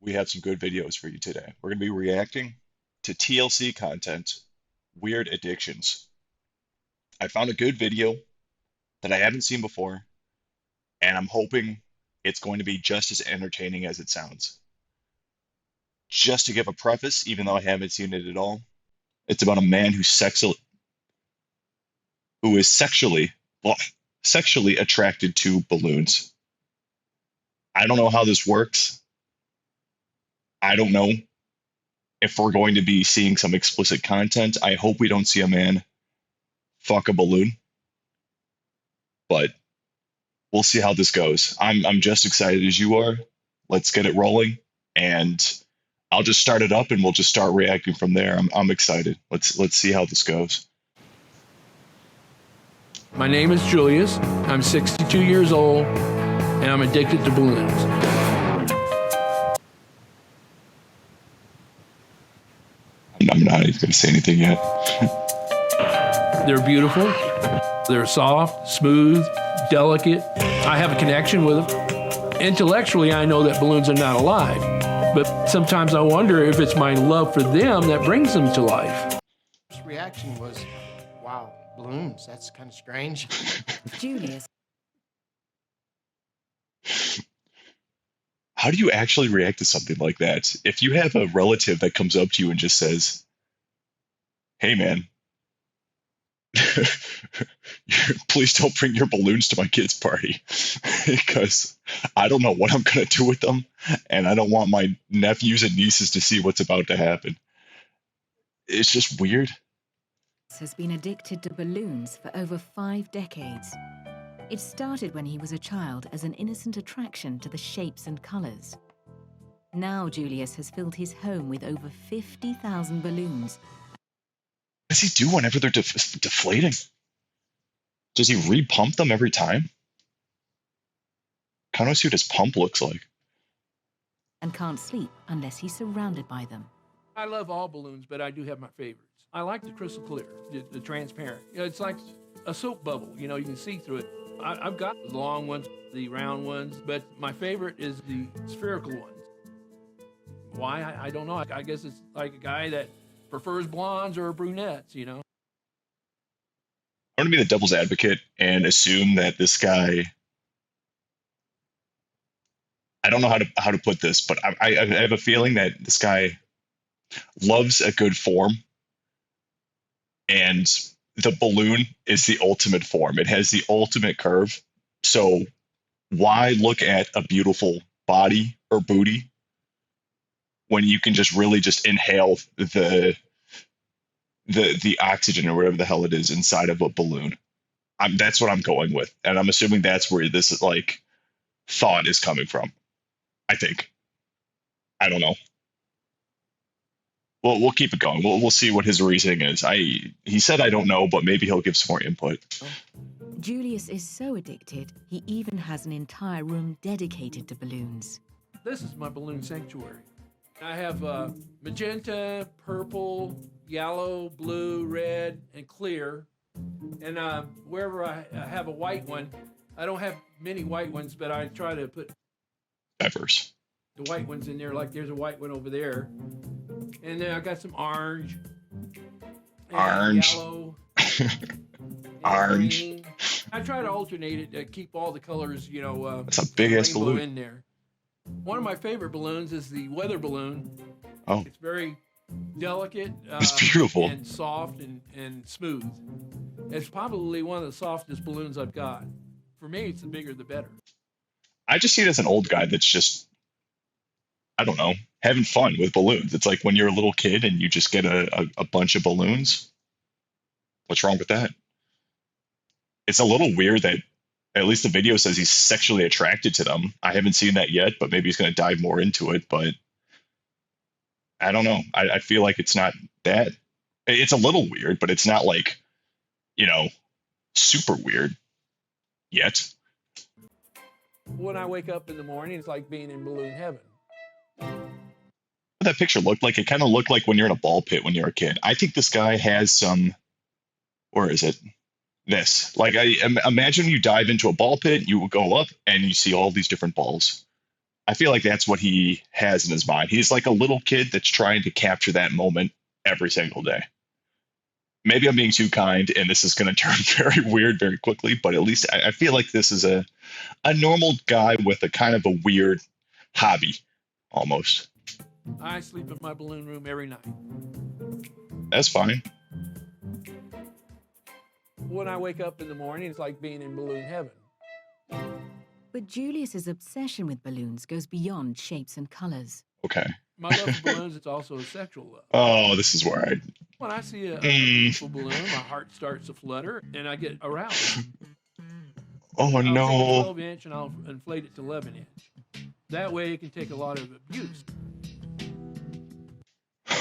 we have some good videos for you today. We're going to be reacting to TLC content, weird addictions. I found a good video that I haven't seen before, and I'm hoping it's going to be just as entertaining as it sounds. Just to give a preface, even though I haven't seen it at all, it's about a man who is sexually attracted to balloons. I don't know how this works. I don't know if we're going to be seeing some explicit content. I hope we don't see a man fuck a balloon, but we'll see how this goes. I'm just excited as you are. Let's get it rolling, and I'll just start it up, and we'll just start reacting from there. I'm excited. Let's see how this goes. My name is Julius. I'm 62 years old, and I'm addicted to balloons. I'm not even going to say anything yet. They're beautiful. They're soft, smooth, delicate. I have a connection with them. Intellectually, I know that balloons are not alive, but sometimes I wonder if it's my love for them that brings them to life. First reaction was, wow, balloons, that's kind of strange. Julius. How do you actually react to something like that? If you have a relative that comes up to you and just says, "Hey, man, please don't bring your balloons to my kid's party because I don't know what I'm going to do with them, and I don't want my nephews and nieces to see what's about to happen." It's just weird. Has been addicted to balloons for over 5 decades. It started when he was a child as an innocent attraction to the shapes and colors. Now Julius has filled his home with over 50,000 balloons. What does he do whenever they're deflating? Does he repump them every time? Kind of see what his pump looks like. And can't sleep unless he's surrounded by them. I love all balloons, but I do have my favorites. I like the crystal clear, the transparent. You know, it's like a soap bubble. You know, you can see through it. I've got the long ones, the round ones, but my favorite is the spherical ones. Why? I don't know. I guess it's like a guy that prefers blondes or brunettes, you know? I'm going to be the devil's advocate and assume that this guy, I don't know how to put this, but I have a feeling that this guy loves a good form, and the balloon is the ultimate form. It has the ultimate curve. So why look at a beautiful body or booty when you can just really just inhale the oxygen or whatever the hell it is inside of a balloon? That's what I'm going with, and I'm assuming that's where this like thought is coming from. I think. I don't know. We'll keep it going. We'll see what his reasoning is. He said I don't know, but maybe he'll give some more input. Julius is so addicted, he even has an entire room dedicated to balloons. This is my balloon sanctuary. I have magenta, purple, yellow, blue, red, and clear. And wherever I have a white one, I don't have many white ones, but I try to put Diverse. the white ones in there. Like there's a white one over there. And then I got some orange. Orange. Yellow. Orange. Green. I try to alternate it to keep all the colors, you know. That's a big ass rainbow balloon in there. One of my favorite balloons is the weather balloon. Oh. It's very delicate. It's beautiful. And soft and smooth. It's probably one of the softest balloons I've got. For me, it's the bigger the better. I just see it as an old guy that's just, I don't know, having fun with balloons. It's like when you're a little kid and you just get a bunch of balloons. What's wrong with that? It's a little weird that at least the video says he's sexually attracted to them. I haven't seen that yet, but maybe he's going to dive more into it. But I don't know. I feel like it's not that. It's a little weird, but it's not like, super weird yet. When I wake up in the morning, it's like being in balloon heaven. What that picture looked like, it kind of looked like when you're in a ball pit when you're a kid. I think this guy has some, where is it? This. Like, I imagine you dive into a ball pit, you will go up and you see all these different balls. I feel like that's what he has in his mind. He's like a little kid that's trying to capture that moment every single day. Maybe I'm being too kind and this is going to turn very weird very quickly, but at least I feel like this is a normal guy with a kind of a weird hobby almost. I sleep in my balloon room every night. That's fine. When I wake up in the morning, it's like being in balloon heaven. But Julius's obsession with balloons goes beyond shapes and colors. Okay. My love for balloons is also a sexual love. Oh, this is where I. When I see a beautiful balloon, my heart starts to flutter and I get aroused. Oh I'll take a no. 12-inch and I'll inflate it to 11-inch. That way it can take a lot of abuse.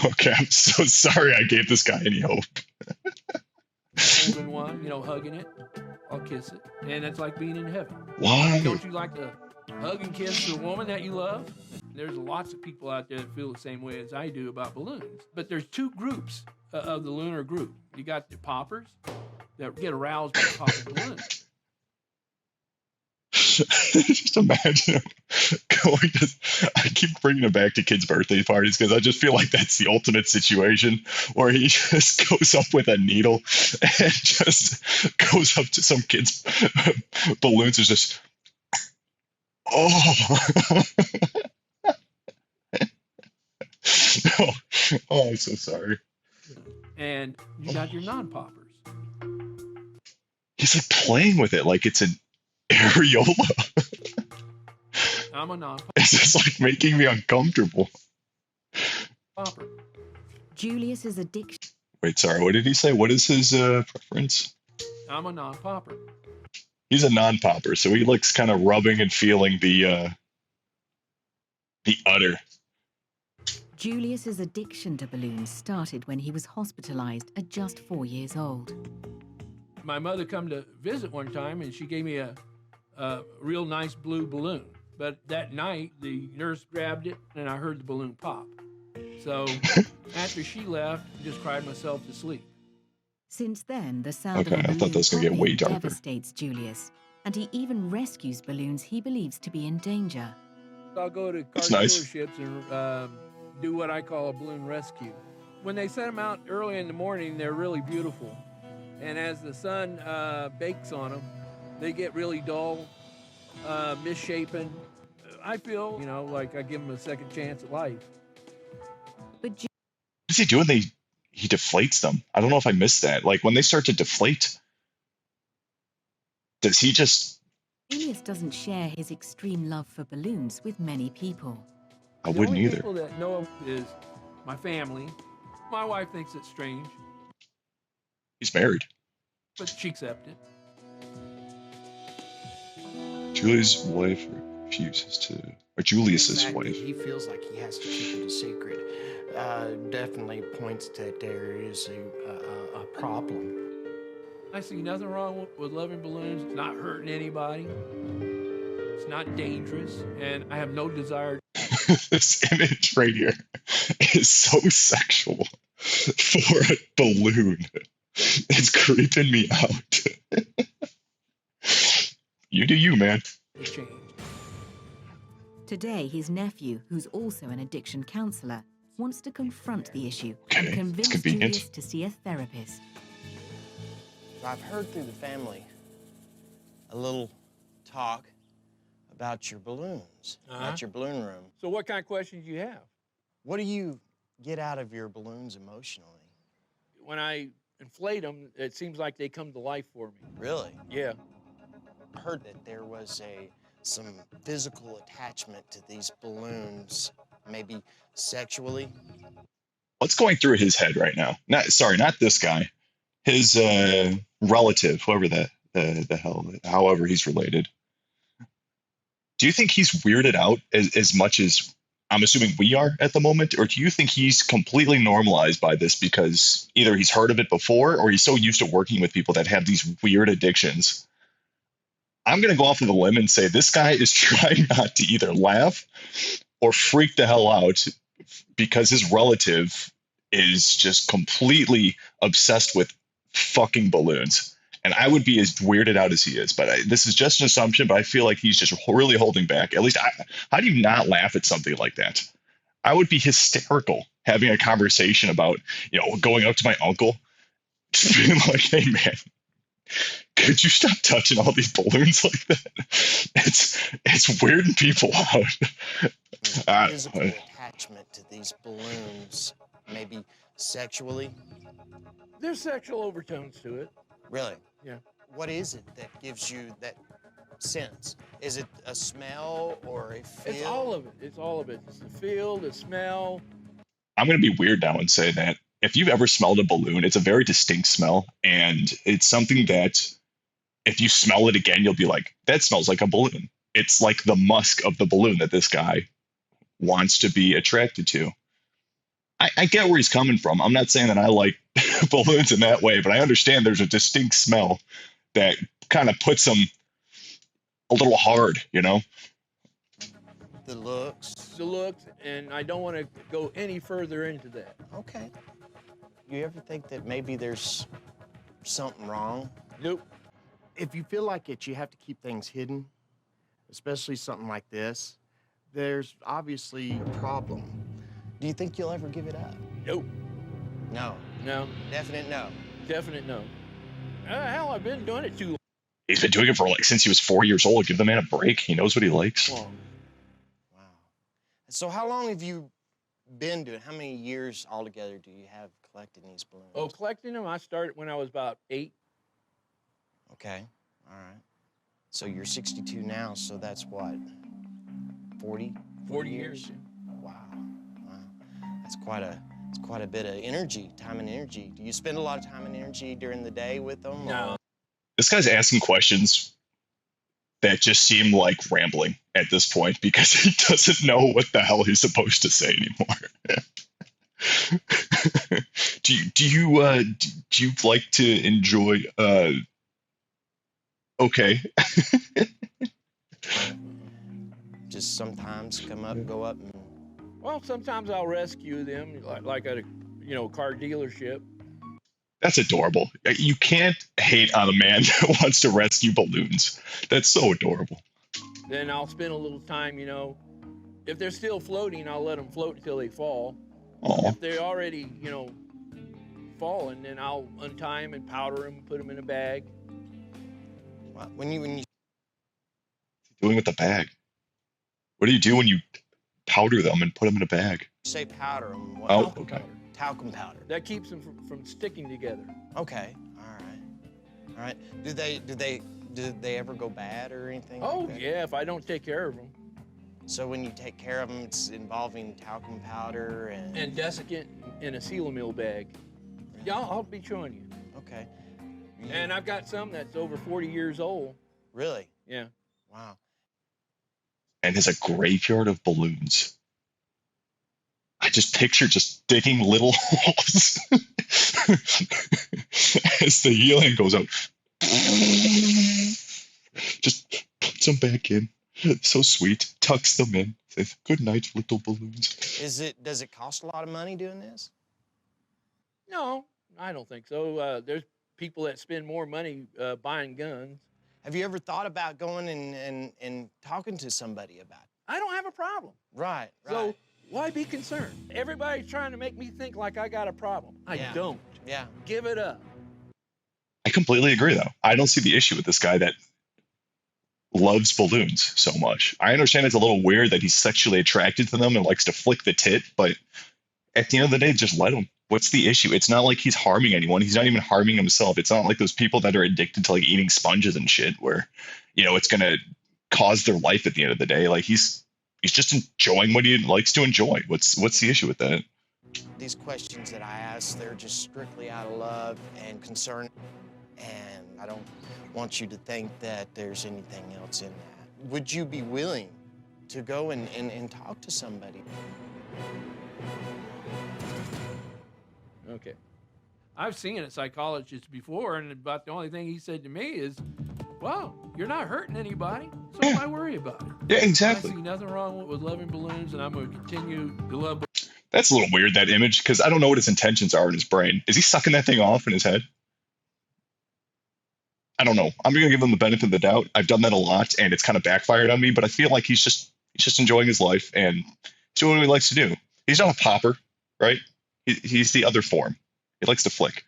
Okay, I'm so sorry I gave this guy any hope. Holding one, hugging it, I'll kiss it. And it's like being in heaven. Why? Don't you like to hug and kiss the woman that you love? There's lots of people out there that feel the same way as I do about balloons. But there's two groups of the lunar group. You got the poppers that get aroused by popping balloons. Just imagine him going to. I keep bringing him back to kids' birthday parties because I just feel like that's the ultimate situation where he just goes up with a needle and just goes up to some kids' balloons. Is just. Oh. Oh, I'm so sorry. And you got your non-poppers. He's like playing with it like it's an areola. I'm a non-popper. It's just like making me uncomfortable. Julius's addiction. Wait, sorry, what did he say? What is his preference? I'm a non-popper. He's a non-popper, so he likes kind of rubbing and feeling the udder. Julius's addiction to balloons started when he was hospitalized at just 4 years old. My mother come to visit one time and she gave me a real nice blue balloon. But that night, the nurse grabbed it and I heard the balloon pop. So after she left, I just cried myself to sleep. Since then, the sound Okay, of a I balloon thought that was gonna get way popping darker. devastates Julius, and he even rescues balloons he believes to be in danger. I'll go to car That's nice. dealerships and do what I call a balloon rescue. When they set them out early in the morning, they're really beautiful. And as the sun bakes on them, they get really dull, misshapen. I feel, like I give them a second chance at life. But What does he do when he deflates them? I don't know if I missed that. Like when they start to deflate, does he just? Julius doesn't share his extreme love for balloons with many people. I The wouldn't only either. people that know him is my family. My wife thinks it's strange, He's married. but she accepts it. Julie's wife refuses to, or Julius's The fact that wife. he feels like he has to keep it a secret definitely points that there is a problem. I see nothing wrong with loving balloons. It's not hurting anybody. It's not dangerous, and I have no desire. This image right here is so sexual for a balloon. It's creeping me out. You do you, man. to change. Today, his nephew, who's also an addiction counselor, wants to confront the issue Okay, and it's convince convenient. Julius to see a therapist. I've heard through the family a little talk about your balloons, about your balloon room. So what kind of questions do you have? What do you get out of your balloons emotionally? When I inflate them, it seems like they come to life for me. Really? Yeah. I heard that there was some physical attachment to these balloons, maybe sexually. What's going through his head right now? Not this guy. His relative, whoever the hell, however he's related. Do you think he's weirded out as much as I'm assuming we are at the moment, or do you think he's completely normalized by this because either he's heard of it before or he's so used to working with people that have these weird addictions? I'm going to go off of a limb and say this guy is trying not to either laugh or freak the hell out because his relative is just completely obsessed with fucking balloons. And I would be as weirded out as he is. But this is just an assumption, but I feel like he's just really holding back. At least, how do you not laugh at something like that? I would be hysterical having a conversation about, going up to my uncle, just being like, hey, man, could you stop touching all these balloons like that? It's weirding people out. Physical attachment to these balloons, maybe sexually. There's sexual overtones to it. Really? Yeah. What is it that gives you that sense? Is it a smell or a feel? It's all of it. It's all of it. It's the feel, the smell. I'm going to be weird now and say that if you've ever smelled a balloon, it's a very distinct smell. And it's something that if you smell it again, you'll be like, that smells like a balloon. It's like the musk of the balloon that this guy wants to be attracted to. I get where he's coming from. I'm not saying that I like balloons in that way, but I understand there's a distinct smell that kind of puts them a little hard, The looks. The looks, and I don't want to go any further into that. Okay. You ever think that maybe there's something wrong? Nope. If you feel like it, you have to keep things hidden, especially something like this. There's obviously a problem. Do you think you'll ever give it up? Nope. No. No. Definite no. Definite no. Hell, I've been doing it too long. He's been doing it for since he was 4 years old. Give the man a break. He knows what he likes. Wow. So how long have you been doing? How many years altogether do you have collecting these balloons? Oh, collecting them, I started when I was about 8. Okay. All right. So you're 62 now, so that's what? 40? 40 years. Wow. That's quite a bit of energy, time and energy. Do you spend a lot of time and energy during the day with them? No. Or? This guy's asking questions that just seem like rambling at this point because he doesn't know what the hell he's supposed to say anymore. do you like to enjoy okay. Just sometimes go up and... Well, sometimes I'll rescue them, like at a car dealership. That's adorable. You can't hate on a man that wants to rescue balloons. That's so adorable. Then I'll spend a little time, if they're still floating, I'll let them float until they fall. Aww. If they're already, falling, then I'll untie them and powder them, put them in a bag. When you What's he doing with the bag? What do you do when you powder them and put them in a bag? say powder them, what? Oh, okay. Talcum powder. That keeps them from sticking together. Okay. All right. Do they ever go bad or anything? Oh, like that? yeah, if I don't take care of them. So when you take care of them, it's involving talcum powder And desiccant in a Sealamil bag. Yeah, I'll be showing you. Okay. And I've got some that's over 40 years old. Really? Yeah. Wow. And has a graveyard of balloons. I just picture just digging little holes as the helium goes out. Just puts them back in. So sweet. Tucks them in. Says, good night, little balloons. Does it cost a lot of money doing this? No, I don't think so. There's people that spend more money buying guns. Have you ever thought about going and talking to somebody about it? I don't have a problem. Right. So why be concerned? Everybody's trying to make me think like I got a problem. I don't. Yeah. Give it up. I completely agree, though. I don't see the issue with this guy that loves balloons so much. I understand it's a little weird that he's sexually attracted to them and likes to flick the tit, but at the end of the day, just let him. What's the issue? It's not like he's harming anyone. He's not even harming himself. It's not like those people that are addicted to like eating sponges and shit where, it's going to cause their life at the end of the day. Like he's just enjoying what he likes to enjoy. What's the issue with that? These questions that I ask, they're just strictly out of love and concern. And I don't want you to think that there's anything else in that. Would you be willing to go and talk to somebody? Okay. I've seen a psychologist before, and about the only thing he said to me is, well, you're not hurting anybody, so why worry about it? Yeah, exactly. I see nothing wrong with loving balloons, and I'm going to continue to love balloons. That's a little weird, that image, because I don't know what his intentions are in his brain. Is he sucking that thing off in his head? I don't know. I'm gonna give him the benefit of the doubt. I've done that a lot, and it's kind of backfired on me. But I feel like he's just enjoying his life and he's doing what he likes to do. He's not a popper, right? He's the other form. He likes to flick.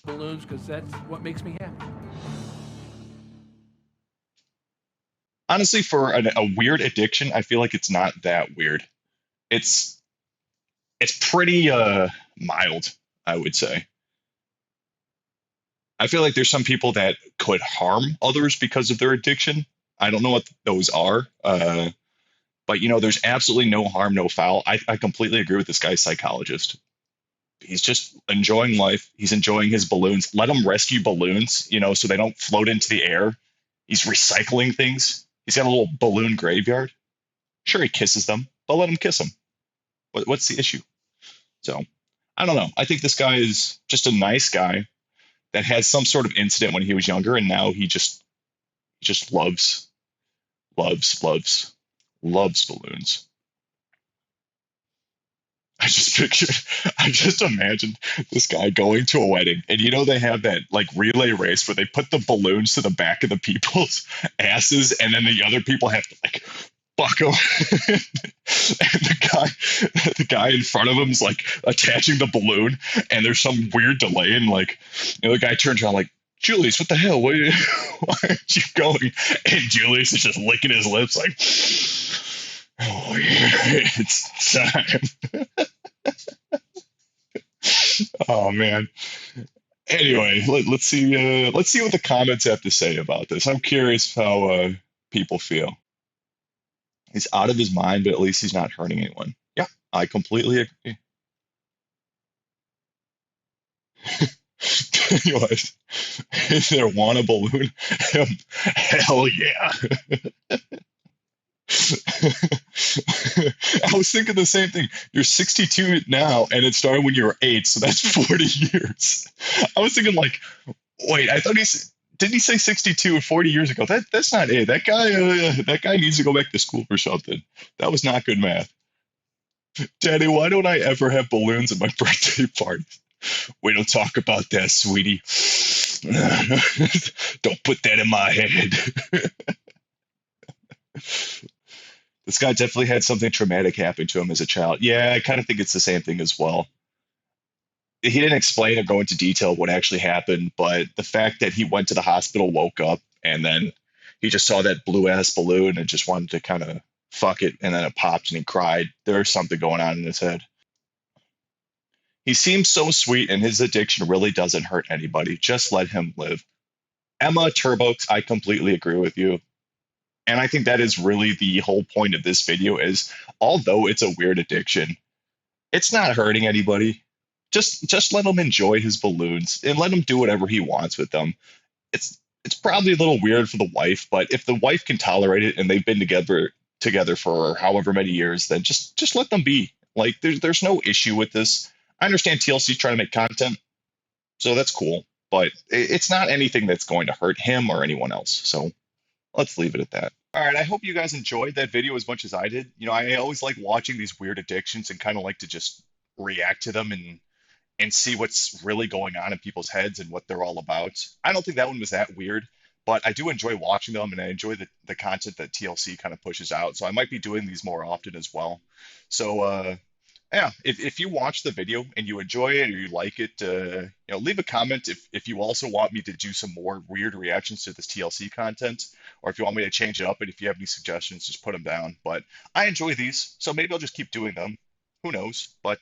balloons because that's what makes me happy. Honestly, for a weird addiction, I feel like it's not that weird. It's it's pretty mild, I would say. I feel like there's some people that could harm others because of their addiction. I don't know what those are, but there's absolutely no harm, no foul. I completely agree with this guy's psychologist. He's just enjoying life. He's enjoying his balloons. Let him rescue balloons, so they don't float into the air. He's recycling things. He's got a little balloon graveyard. Sure, he kisses them, but let him kiss them. What's the issue? So I don't know. I think this guy is just a nice guy that had some sort of incident when he was younger, and now he just loves balloons. I just imagined this guy going to a wedding, and they have that like relay race where they put the balloons to the back of the people's asses, and then the other people have to like buck them. And the guy in front of him is like attaching the balloon, and there's some weird delay, and like the guy turns around like, Julius, what the hell? Why aren't you going? And Julius is just licking his lips like, oh yeah, it's time. Oh man. Anyway, let's see. Let's see what the comments have to say about this. I'm curious how people feel. He's out of his mind, but at least he's not hurting anyone. Yeah, I completely agree. Anyways, is there one a balloon? Hell yeah. I was thinking the same thing. You're 62 now, and it started when you were 8, so that's 40 years. I was thinking like, wait, I thought didn't he say 62 or 40 years ago? That's not it. That guy needs to go back to school or something. That was not good math. Daddy, why don't I ever have balloons at my birthday party? We don't talk about that, sweetie. Don't put that in my head. This guy definitely had something traumatic happen to him as a child. Yeah, I kind of think it's the same thing as well. He didn't explain or go into detail what actually happened, but the fact that he went to the hospital, woke up, and then he just saw that blue ass balloon and just wanted to kind of fuck it, and then it popped and he cried. There's something going on in his head. He seems so sweet, and his addiction really doesn't hurt anybody. Just let him live. Emma Turbox, I completely agree with you. And I think that is really the whole point of this video is, although it's a weird addiction, it's not hurting anybody. Just let him enjoy his balloons and let him do whatever he wants with them. It's probably a little weird for the wife, but if the wife can tolerate it and they've been together for however many years, then just let them be. Like there's no issue with this. I understand TLC's trying to make content, so that's cool, but it's not anything that's going to hurt him or anyone else. So let's leave it at that. All right, I hope you guys enjoyed that video as much as I did. I always like watching these weird addictions and kind of like to just react to them and see what's really going on in people's heads and what they're all about. I don't think that one was that weird, but I do enjoy watching them, and I enjoy the content that TLC kind of pushes out. So I might be doing these more often as well. So yeah, if you watch the video and you enjoy it or you like it, leave a comment if you also want me to do some more weird reactions to this TLC content, or if you want me to change it up, and if you have any suggestions, just put them down. But I enjoy these, so maybe I'll just keep doing them. Who knows? But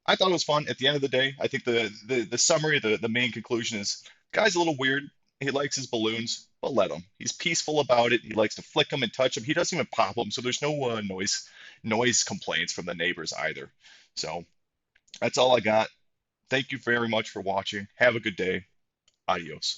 I thought it was fun. At the end of the day, I think the summary, the main conclusion is, guy's a little weird. He likes his balloons, but let him. He's peaceful about it. He likes to flick them and touch them. He doesn't even pop them, so there's no noise complaints from the neighbors either. So that's all I got. Thank you very much for watching. Have a good day. Adios.